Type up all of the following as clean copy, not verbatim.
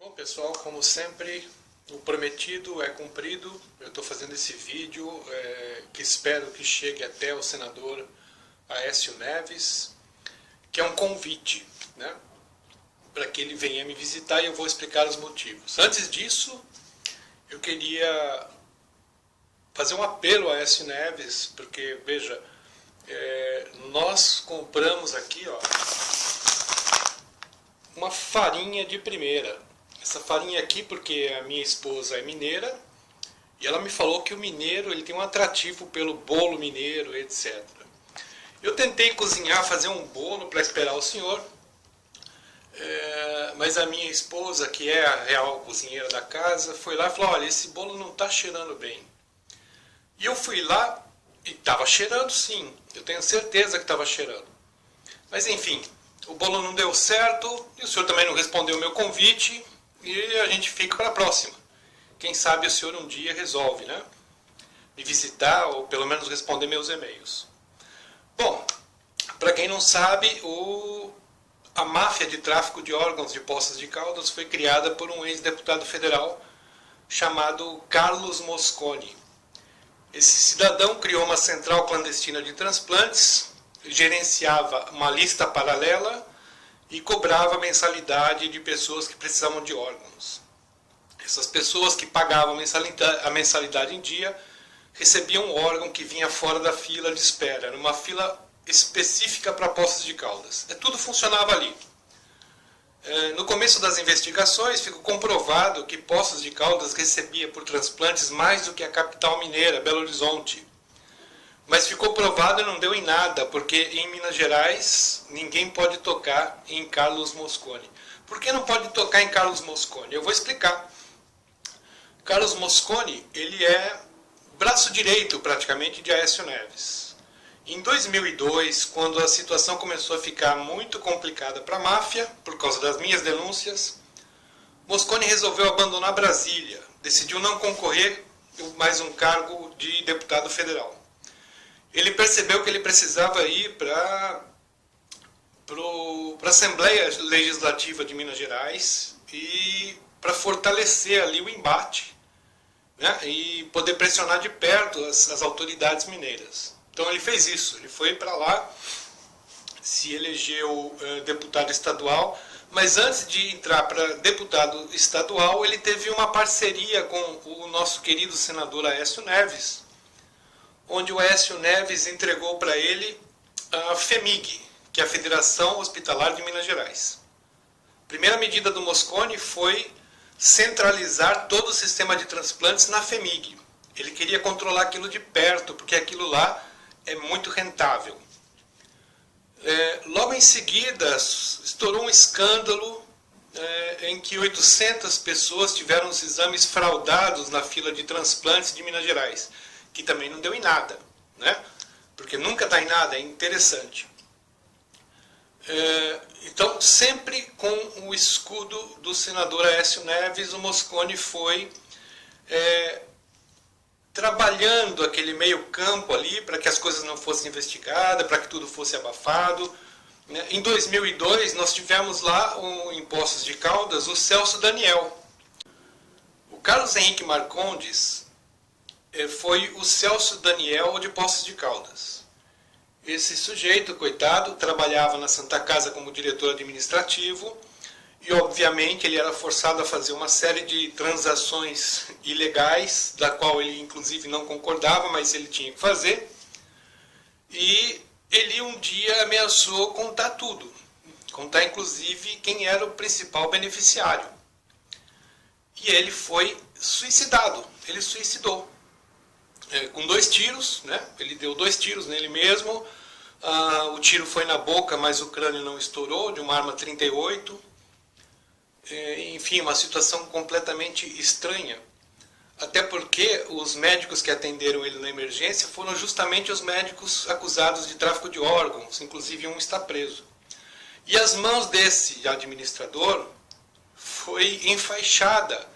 Bom pessoal, como sempre, o prometido é cumprido. Eu estou fazendo esse vídeo que espero que chegue até o senador Aécio Neves, que é um convite, né, para que ele venha me visitar e eu vou explicar os motivos. Antes disso, eu queria fazer um apelo a Aécio Neves, porque, veja, nós compramos aqui, ó, uma farinha de primeira. Essa farinha aqui, porque a minha esposa é mineira, e ela me falou que o mineiro ele tem um atrativo pelo bolo mineiro, etc. Eu tentei cozinhar, fazer um bolo para esperar o senhor, mas a minha esposa, que é a real cozinheira da casa, foi lá e falou: olha, esse bolo não está cheirando bem. E eu fui lá e estava cheirando sim, eu tenho certeza que estava cheirando. Mas enfim, o bolo não deu certo, e o senhor também não respondeu o meu convite, e a gente fica para a próxima. Quem sabe o senhor um dia resolve, né, me visitar, ou pelo menos responder meus e-mails. Bom, para quem não sabe, a máfia de tráfico de órgãos de Poços de Caldas foi criada por um ex-deputado federal chamado Carlos Mosconi. Esse cidadão criou uma central clandestina de transplantes, gerenciava uma lista paralela e cobrava mensalidade de pessoas que precisavam de órgãos. Essas pessoas que pagavam a mensalidade em dia recebiam um órgão que vinha fora da fila de espera. Era uma fila específica para Poços de Caldas. Tudo funcionava ali. No começo das investigações ficou comprovado que Poços de Caldas recebia por transplantes mais do que a capital mineira, Belo Horizonte. Mas ficou provado e não deu em nada, porque em Minas Gerais ninguém pode tocar em Carlos Mosconi. Por que não pode tocar em Carlos Mosconi? Eu vou explicar. Carlos Mosconi, ele é braço direito praticamente de Aécio Neves. Em 2002, quando a situação começou a ficar muito complicada para a máfia, por causa das minhas denúncias, Mosconi resolveu abandonar Brasília, decidiu não concorrer mais um cargo de deputado federal. Ele percebeu que ele precisava ir para a Assembleia Legislativa de Minas Gerais e para fortalecer ali o embate, né, e poder pressionar de perto as autoridades mineiras. Então ele fez isso, ele foi para lá, se elegeu deputado estadual, mas antes de entrar para deputado estadual, ele teve uma parceria com o nosso querido senador Aécio Neves, onde o Aécio Neves entregou para ele a FEMIG, que é a Federação Hospitalar de Minas Gerais. A primeira medida do Mosconi foi centralizar todo o sistema de transplantes na FEMIG. Ele queria controlar aquilo de perto, porque aquilo lá é muito rentável. Logo em seguida, estourou um escândalo em que 800 pessoas tiveram os exames fraudados na fila de transplantes de Minas Gerais, que também não deu em nada, né? Porque nunca dá em nada, é interessante. Então, sempre com o escudo do senador Aécio Neves, o Mosconi foi trabalhando aquele meio campo ali para que as coisas não fossem investigadas, para que tudo fosse abafado. Em 2002, nós tivemos lá em Poços de Caldas o Celso Daniel. O Carlos Henrique Marcondes foi o Celso Daniel de Poços de Caldas. Esse sujeito, coitado, trabalhava na Santa Casa como diretor administrativo e, obviamente, ele era forçado a fazer uma série de transações ilegais, da qual ele, inclusive, não concordava, mas ele tinha que fazer. E ele, um dia, ameaçou contar tudo. Contar, inclusive, quem era o principal beneficiário. E ele foi suicidado. Ele suicidou. Com 2 tiros, né? Ele deu 2 tiros nele mesmo. O tiro foi na boca, mas o crânio não estourou, de uma arma 38. Enfim, uma situação completamente estranha. Até porque os médicos que atenderam ele na emergência foram justamente os médicos acusados de tráfico de órgãos, inclusive um está preso. E as mãos desse administrador foi enfaixada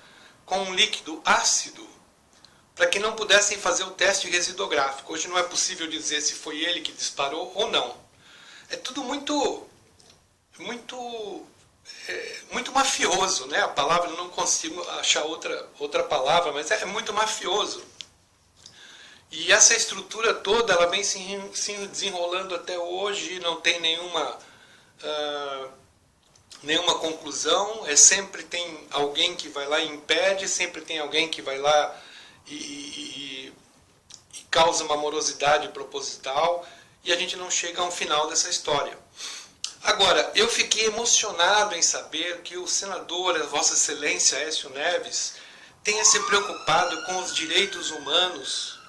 com um líquido ácido, para que não pudessem fazer o teste residográfico. Hoje não é possível dizer se foi ele que disparou ou não. É tudo muito muito mafioso, né? A palavra, eu não consigo achar outra palavra, mas é muito mafioso. E essa estrutura toda, ela vem se desenrolando até hoje, não tem nenhuma conclusão, sempre tem alguém que vai lá e impede, sempre tem alguém que vai lá e causa uma morosidade proposital, e a gente não chega a um final dessa história. Agora, eu fiquei emocionado em saber que o senador, Vossa Excelência Aécio Neves, tenha se preocupado com os direitos humanos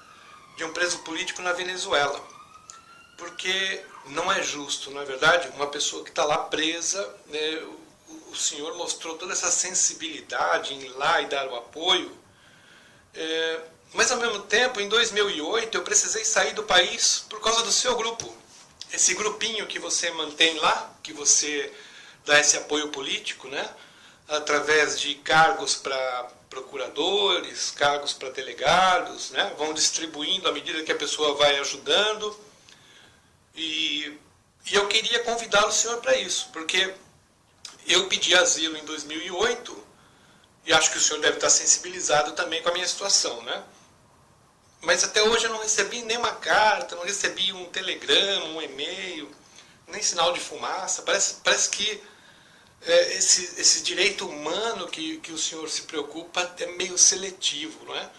de um preso político na Venezuela. Porque não é justo, não é verdade? Uma pessoa que está lá presa, né, o senhor mostrou toda essa sensibilidade em ir lá e dar o apoio, mas ao mesmo tempo, em 2008, eu precisei sair do país por causa do seu grupo. Esse grupinho que você mantém lá, que você dá esse apoio político, né? Através de cargos para procuradores, cargos para delegados, né? Vão distribuindo à medida que a pessoa vai ajudando. E eu queria convidar o senhor para isso, porque eu pedi asilo em 2008 e acho que o senhor deve estar sensibilizado também com a minha situação, né? Mas até hoje eu não recebi nenhuma carta, não recebi um telegrama, um e-mail, nem sinal de fumaça. Parece que esse direito humano que o senhor se preocupa é meio seletivo, não é?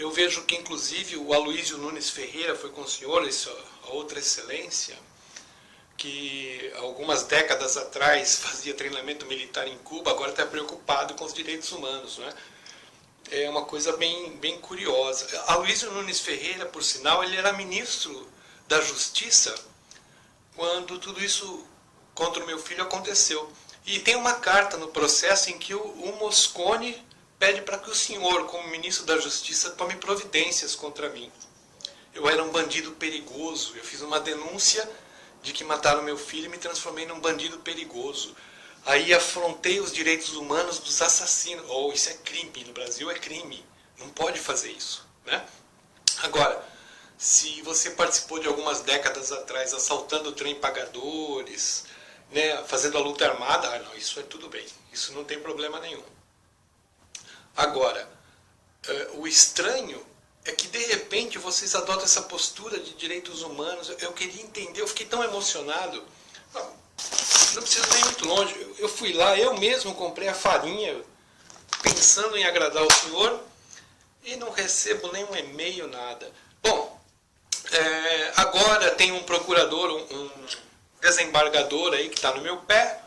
Eu vejo que, inclusive, o Aloísio Nunes Ferreira foi com o senhor, a outra excelência, que algumas décadas atrás fazia treinamento militar em Cuba, agora está preocupado com os direitos humanos, não é? É uma coisa bem curiosa. Aloísio Nunes Ferreira, por sinal, ele era ministro da Justiça quando tudo isso contra o meu filho aconteceu. E tem uma carta no processo em que o Moscone pede para que o senhor, como ministro da Justiça, tome providências contra mim. Eu era um bandido perigoso, eu fiz uma denúncia de que mataram meu filho e me transformei num bandido perigoso. Aí afrontei os direitos humanos dos assassinos. Isso é crime, no Brasil é crime. Não pode fazer isso, né? Agora, se você participou de algumas décadas atrás assaltando trem pagadores, né, fazendo a luta armada, não, isso é tudo bem. Isso não tem problema nenhum. Agora, o estranho é que de repente vocês adotam essa postura de direitos humanos. Eu queria entender, eu fiquei tão emocionado. Não preciso nem ir muito longe. Eu fui lá, eu mesmo comprei a farinha, pensando em agradar o senhor, e não recebo nenhum e-mail, nada. Bom, agora tem um procurador, um desembargador aí que está no meu pé,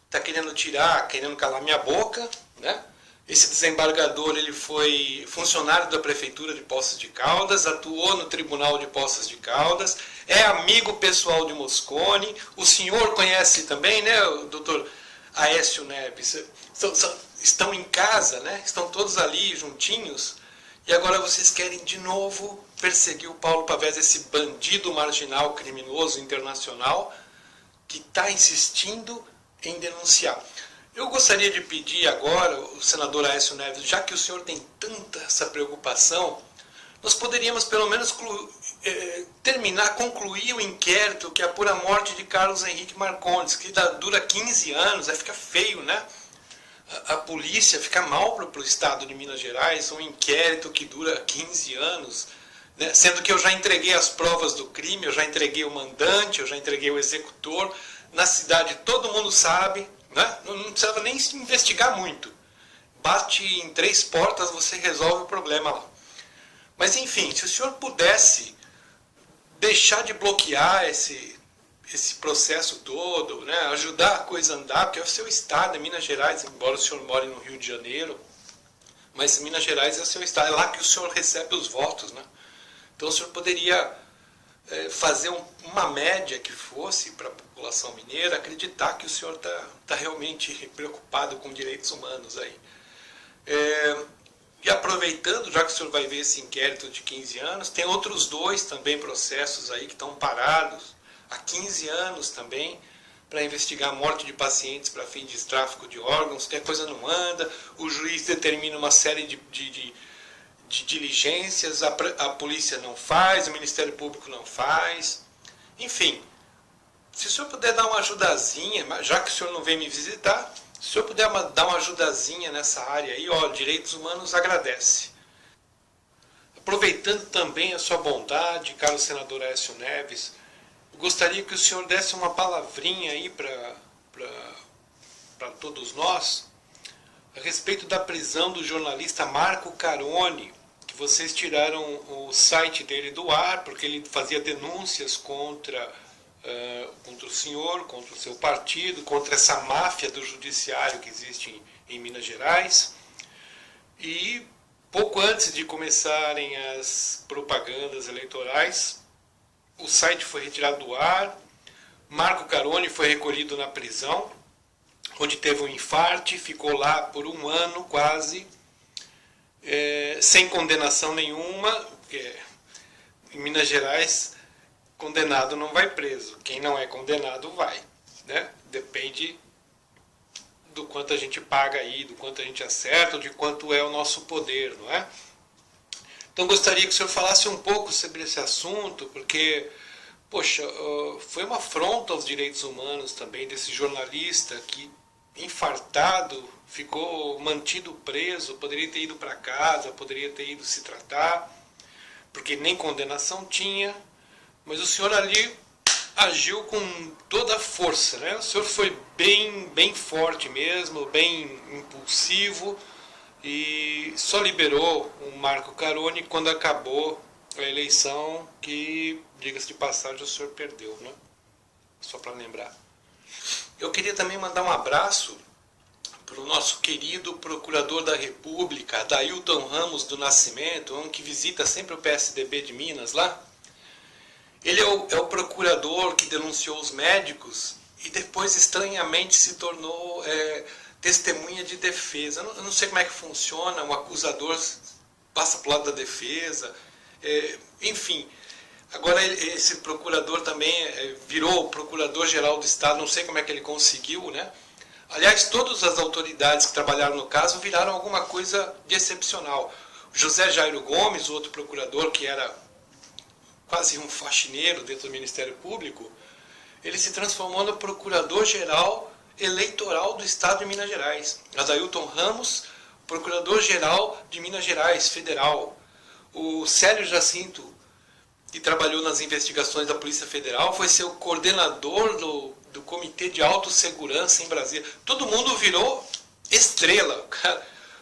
está querendo calar minha boca, né? Esse desembargador, ele foi funcionário da Prefeitura de Poços de Caldas, atuou no Tribunal de Poços de Caldas, é amigo pessoal de Moscone. O senhor conhece também, né, o doutor Aécio Neves? Estão em casa, né? Estão todos ali juntinhos, e agora vocês querem de novo perseguir o Paulo Pavés, esse bandido marginal, criminoso, internacional, que está insistindo em denunciar. Eu gostaria de pedir agora, o senador Aécio Neves, já que o senhor tem tanta essa preocupação, nós poderíamos pelo menos concluir o inquérito que apura a morte de Carlos Henrique Marcondes, que dura 15 anos, fica feio, né? A polícia fica mal para o estado de Minas Gerais, um inquérito que dura 15 anos, né? Sendo que eu já entreguei as provas do crime, eu já entreguei o mandante, eu já entreguei o executor, na cidade todo mundo sabe, né? Não precisava nem se investigar muito. Bate em 3 portas, você resolve o problema lá. Mas enfim, se o senhor pudesse deixar de bloquear esse processo todo, né? Ajudar a coisa a andar, porque é o seu estado, é Minas Gerais, embora o senhor more no Rio de Janeiro, mas Minas Gerais é o seu estado, é lá que o senhor recebe os votos, né? Então o senhor poderia fazer uma média que fosse para a população mineira acreditar que o senhor está realmente preocupado com direitos humanos aí. E aproveitando, já que o senhor vai ver esse inquérito de 15 anos, tem outros 2 também processos aí que estão parados há 15 anos também, para investigar a morte de pacientes para fins de tráfico de órgãos, que a coisa não anda, o juiz determina uma série de diligências, a polícia não faz, o Ministério Público não faz. Enfim, se o senhor puder dar uma ajudazinha, já que o senhor não vem me visitar, se o senhor puder dar uma ajudazinha nessa área aí, ó, Direitos Humanos agradece. Aproveitando também a sua bondade, caro senador Aécio Neves, eu gostaria que o senhor desse uma palavrinha aí para todos nós a respeito da prisão do jornalista Marco Caroni, que vocês tiraram o site dele do ar porque ele fazia denúncias contra o senhor, contra o seu partido, contra essa máfia do judiciário que existe em Minas Gerais. E pouco antes de começarem as propagandas eleitorais, o site foi retirado do ar, Marco Caroni foi recolhido na prisão, onde teve um infarte, ficou lá por 1 ano quase, sem condenação nenhuma, porque em Minas Gerais condenado não vai preso, quem não é condenado vai, né? Depende do quanto a gente paga aí, do quanto a gente acerta, de quanto é o nosso poder, não é? Então gostaria que o senhor falasse um pouco sobre esse assunto, porque, poxa, foi uma afronta aos direitos humanos também desse jornalista que, infartado, ficou mantido preso, poderia ter ido para casa, poderia ter ido se tratar, porque nem condenação tinha, mas o senhor ali agiu com toda a força, né? O senhor foi bem forte mesmo, bem impulsivo, e só liberou o Marco Caroni quando acabou a eleição, que, diga-se de passagem, o senhor perdeu, né? Só para lembrar. Eu queria também mandar um abraço para o nosso querido procurador da República, Adailton Ramos do Nascimento, um que visita sempre o PSDB de Minas lá. Ele é o procurador que denunciou os médicos e depois, estranhamente, se tornou testemunha de defesa. Eu não sei como é que funciona, um acusador passa para o lado da defesa, enfim. Agora esse procurador também virou procurador-geral do Estado, não sei como é que ele conseguiu, né? Aliás, todas as autoridades que trabalharam no caso viraram alguma coisa de excepcional. José Jairo Gomes, o outro procurador que era quase um faxineiro dentro do Ministério Público, ele se transformou no procurador-geral eleitoral do Estado de Minas Gerais. Adailton Ramos, procurador-geral de Minas Gerais, federal. O Célio Jacinto, que trabalhou nas investigações da Polícia Federal, foi ser o coordenador do Comitê de Autossegurança em Brasília. Todo mundo virou estrela.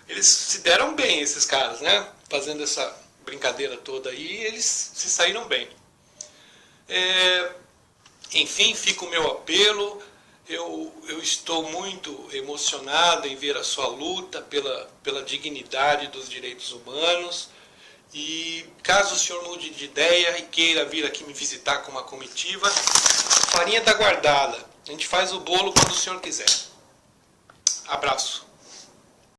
Eles se deram bem, esses caras, né? Fazendo essa brincadeira toda aí, eles se saíram bem. Enfim, fica o meu apelo. Eu estou muito emocionado em ver a sua luta pela dignidade dos direitos humanos. E caso o senhor mude de ideia e queira vir aqui me visitar com uma comitiva, farinha está guardada. A gente faz o bolo quando o senhor quiser. Abraço.